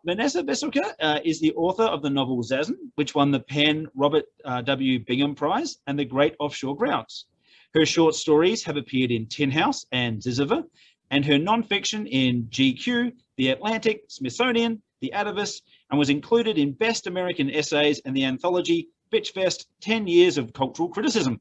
Vanessa Veselka is the author of the novel Zazen, which won the Penn Robert W. Bingham Prize and the Great Offshore Grounds. Her short stories have appeared in Tin House and Ziziver, and her nonfiction in GQ, The Atlantic, Smithsonian, The Atavist, and was included in Best American Essays and the anthology Bitchfest 10 Years of Cultural Criticism.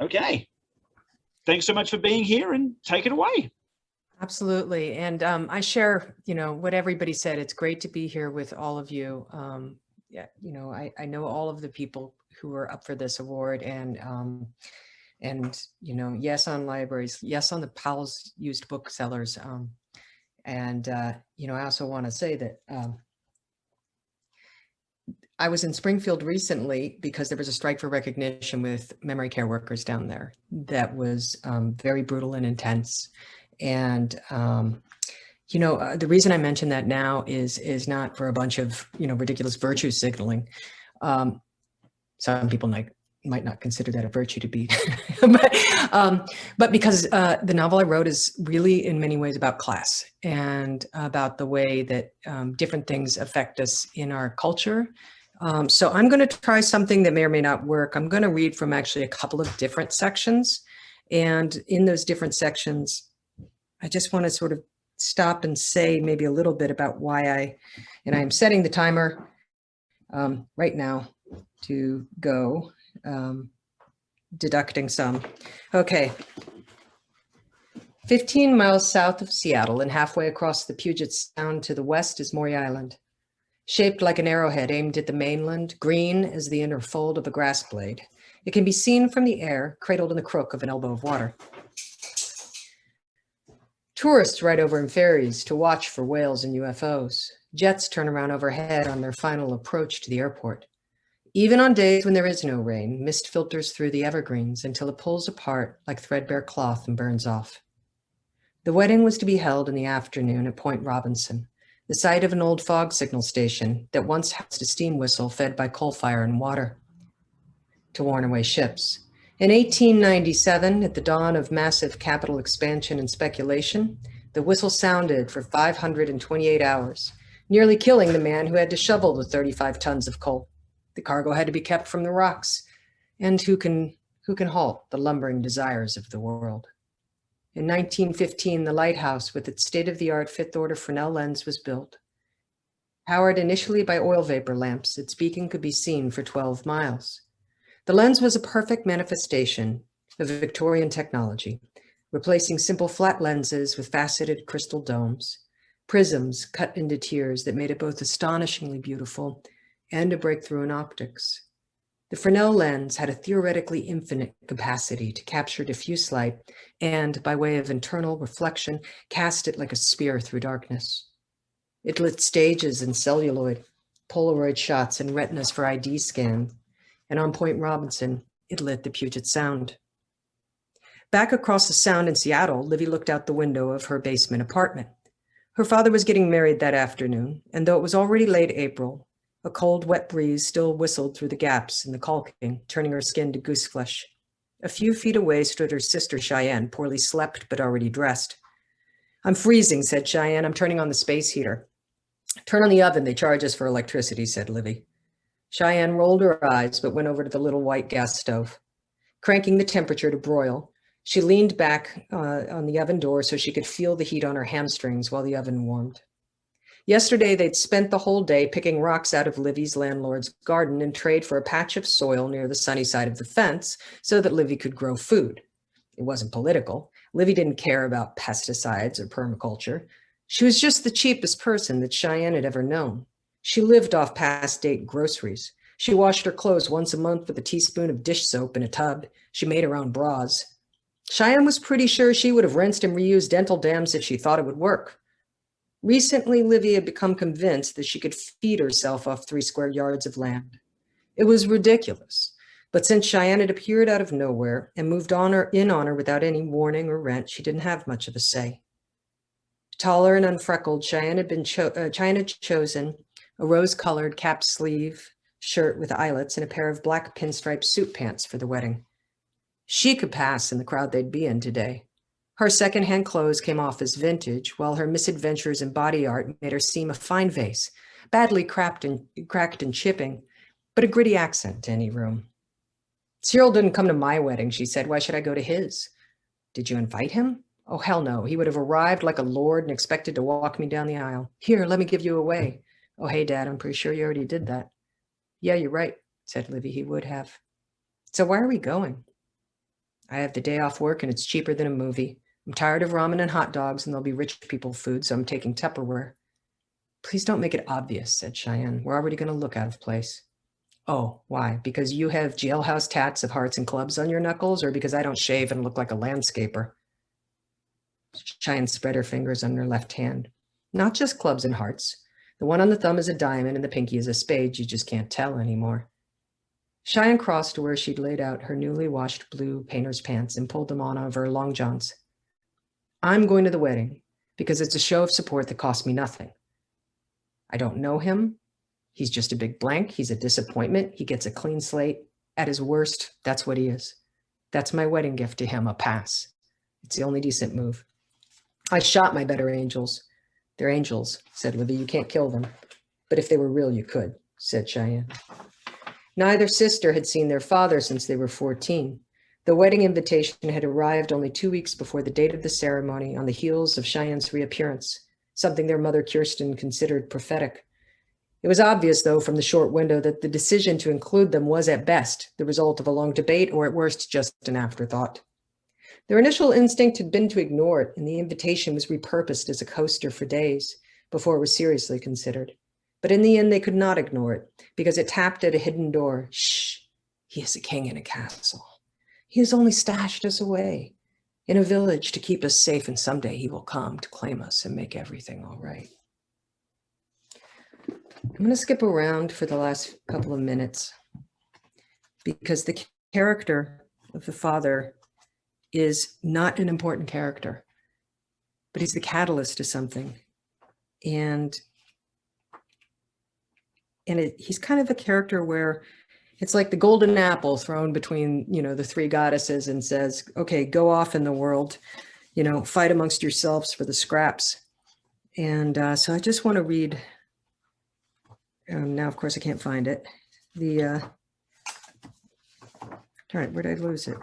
Okay. Thanks so much for being here, and take it away. Absolutely. And I share, what everybody said. It's great to be here with all of you. Yeah, I know all of the people who are up for this award, and yes on libraries, yes on the Powell's used booksellers. I also want to say that I was in Springfield recently because there was a strike for recognition with memory care workers down there that was very brutal and intense. And, the reason I mention that now is not for a bunch of, ridiculous virtue signaling. Some people might not consider that a virtue to be, but because the novel I wrote is really in many ways about class and about the way that different things affect us in our culture. So I'm going to try something that may or may not work. I'm going to read from actually a couple of different sections. And in those different sections, I just want to sort of stop and say maybe a little bit about why I'm setting the timer right now to go, deducting some. Okay. 15 miles south of Seattle and halfway across the Puget Sound to the west is Maury Island. Shaped like an arrowhead aimed at the mainland, green as the inner fold of a grass blade. It can be seen from the air, cradled in the crook of an elbow of water. Tourists ride over in ferries to watch for whales and UFOs. Jets turn around overhead on their final approach to the airport. Even on days when there is no rain, mist filters through the evergreens until it pulls apart like threadbare cloth and burns off. The wedding was to be held in the afternoon at Point Robinson, the site of an old fog signal station that once housed a steam whistle fed by coal fire and water to warn away ships. In 1897, at the dawn of massive capital expansion and speculation, the whistle sounded for 528 hours, nearly killing the man who had to shovel the 35 tons of coal. The cargo had to be kept from the rocks, and who can halt the lumbering desires of the world? In 1915, the lighthouse with its state-of-the-art fifth-order Fresnel lens was built. Powered initially by oil vapor lamps, its beacon could be seen for 12 miles. The lens was a perfect manifestation of Victorian technology, replacing simple flat lenses with faceted crystal domes, prisms cut into tiers that made it both astonishingly beautiful and a breakthrough in optics. The Fresnel lens had a theoretically infinite capacity to capture diffuse light and, by way of internal reflection, cast it like a spear through darkness. It lit stages in celluloid, Polaroid shots, and retinas for ID scan. And on Point Robinson, it lit the Puget Sound. Back across the Sound in Seattle, Livy looked out the window of her basement apartment. Her father was getting married that afternoon, and though it was already late April, a cold, wet breeze still whistled through the gaps in the caulking, turning her skin to goose flesh. A few feet away stood her sister, Cheyenne, poorly slept but already dressed. "I'm freezing," said Cheyenne. "I'm turning on the space heater." "Turn on the oven. They charge us for electricity," said Livy. Cheyenne rolled her eyes, but went over to the little white gas stove. Cranking the temperature to broil, she leaned back on the oven door so she could feel the heat on her hamstrings while the oven warmed. Yesterday, they'd spent the whole day picking rocks out of Livy's landlord's garden in trade for a patch of soil near the sunny side of the fence so that Livy could grow food. It wasn't political. Livy didn't care about pesticides or permaculture. She was just the cheapest person that Cheyenne had ever known. She lived off past-date groceries. She washed her clothes once a month with a teaspoon of dish soap in a tub. She made her own bras. Cheyenne was pretty sure she would have rinsed and reused dental dams if she thought it would work. Recently, Livy had become convinced that she could feed herself off 3 square yards of land. It was ridiculous, but since Cheyenne had appeared out of nowhere and moved in on her without any warning or rent, she didn't have much of a say. Taller and unfreckled, Cheyenne had chosen a rose-colored cap sleeve shirt with eyelets and a pair of black pinstripe suit pants for the wedding. She could pass in the crowd they'd be in today. Her secondhand clothes came off as vintage, while her misadventures in body art made her seem a fine vase, badly cracked and chipping, but a gritty accent to any room. Cyril didn't come to my wedding, she said. Why should I go to his? Did you invite him? Oh, hell no. He would have arrived like a lord and expected to walk me down the aisle. Here, let me give you away. Oh, hey, Dad, I'm pretty sure you already did that. Yeah, you're right, said Livy. He would have. So why are we going? I have the day off work and it's cheaper than a movie. I'm tired of ramen and hot dogs and there'll be rich people food, so I'm taking Tupperware. Please don't make it obvious, said Cheyenne. We're already going to look out of place. Oh, why? Because you have jailhouse tats of hearts and clubs on your knuckles, or because I don't shave and look like a landscaper? Cheyenne spread her fingers on her left hand. Not just clubs and hearts. The one on the thumb is a diamond and the pinky is a spade. You just can't tell anymore. Cheyenne crossed to where she'd laid out her newly washed blue painter's pants and pulled them on over her long johns. I'm going to the wedding because it's a show of support that costs me nothing. I don't know him. He's just a big blank. He's a disappointment. He gets a clean slate. At his worst, that's what he is. That's my wedding gift to him, a pass. It's the only decent move. I shot my better angels. They're angels, said Livy. You can't kill them. But if they were real, you could, said Cheyenne. Neither sister had seen their father since they were 14. The wedding invitation had arrived only 2 weeks before the date of the ceremony, on the heels of Cheyenne's reappearance, something their mother Kirsten considered prophetic. It was obvious, though, from the short window that the decision to include them was at best the result of a long debate, or at worst just an afterthought. Their initial instinct had been to ignore it, and the invitation was repurposed as a coaster for days before it was seriously considered. But in the end, they could not ignore it, because it tapped at a hidden door. Shh, he is a king in a castle. He has only stashed us away in a village to keep us safe, and someday he will come to claim us and make everything all right. I'm going to skip around for the last couple of minutes because the character of the father is not an important character, but he's the catalyst to something. And he's kind of a character where it's like the golden apple thrown between, the three goddesses and says, okay, go off in the world, fight amongst yourselves for the scraps. And so I just want to read. Now, of course, I can't find it. All right, where did I lose it?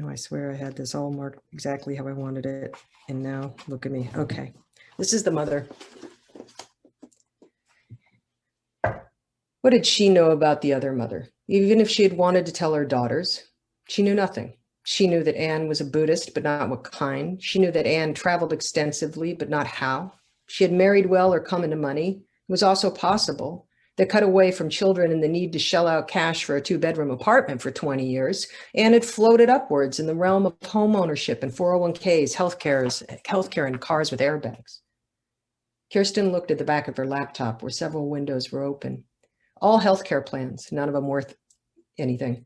I swear I had this all marked exactly how I wanted it. And now look at me. Okay, this is the mother. What did she know about the other mother? Even if she had wanted to tell her daughters, she knew nothing. She knew that Anne was a Buddhist, but not what kind. She knew that Anne traveled extensively, but not how. She had married well or come into money. It was also possible that, cut away from children and the need to shell out cash for a 2-bedroom apartment for 20 years, Anne had floated upwards in the realm of home ownership and 401ks, healthcare and cars with airbags. Kirsten looked at the back of her laptop where several windows were open. All healthcare plans, none of them worth anything.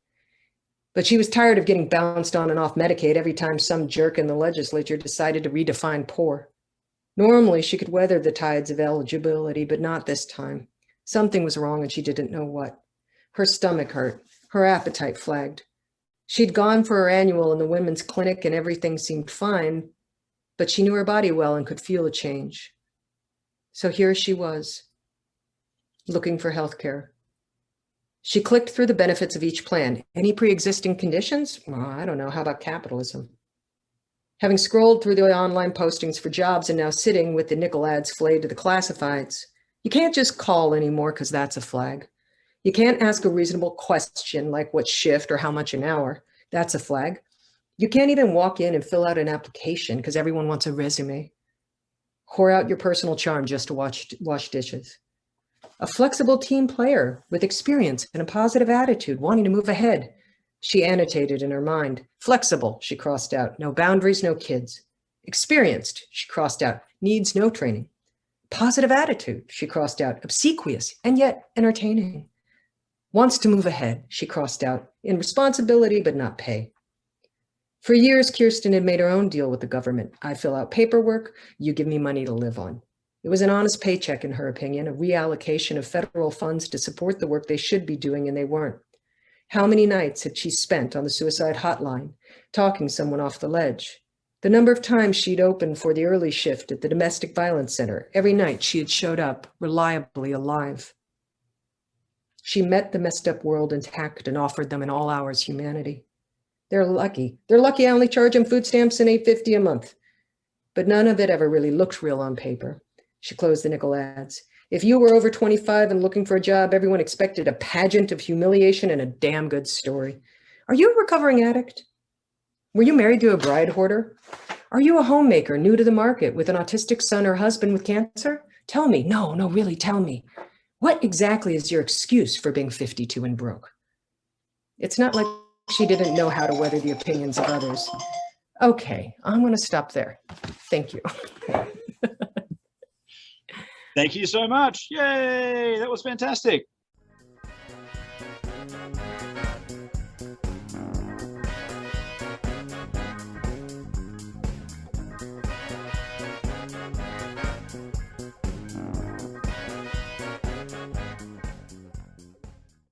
But she was tired of getting bounced on and off Medicaid every time some jerk in the legislature decided to redefine poor. Normally, she could weather the tides of eligibility, but not this time. Something was wrong and she didn't know what. Her stomach hurt. Her appetite flagged. She'd gone for her annual in the women's clinic and everything seemed fine, but she knew her body well and could feel a change. So here she was, looking for healthcare. She clicked through the benefits of each plan. Any pre-existing conditions? Well, I don't know. How about capitalism? Having scrolled through the online postings for jobs and now sitting with the nickel ads flayed to the classifieds, you can't just call anymore because that's a flag. You can't ask a reasonable question like what shift or how much an hour. That's a flag. You can't even walk in and fill out an application because everyone wants a resume. Whore out your personal charm just to wash dishes. A flexible team player with experience and a positive attitude, wanting to move ahead. She annotated in her mind. Flexible, she crossed out. No boundaries, no kids. Experienced, she crossed out. Needs no training. Positive attitude, she crossed out. Obsequious and yet entertaining. Wants to move ahead, she crossed out. In responsibility, but not pay. For years, Kirsten had made her own deal with the government. I fill out paperwork, you give me money to live on. It was an honest paycheck, in her opinion, a reallocation of federal funds to support the work they should be doing, and they weren't. How many nights had she spent on the suicide hotline, talking someone off the ledge? The number of times she'd opened for the early shift at the domestic violence center. Every night she had showed up, reliably alive. She met the messed up world intact and offered them in all hours humanity. They're lucky. They're lucky I only charge them food stamps and $8.50 a month. But none of it ever really looked real on paper. She closed the nickel ads. If you were over 25 and looking for a job, everyone expected a pageant of humiliation and a damn good story. Are you a recovering addict? Were you married to a bride hoarder? Are you a homemaker new to the market with an autistic son or husband with cancer? Tell me. No, really tell me. What exactly is your excuse for being 52 and broke? It's not like she didn't know how to weather the opinions of others. Okay, I'm going to stop there. Thank you. Thank you so much. Yay, that was fantastic.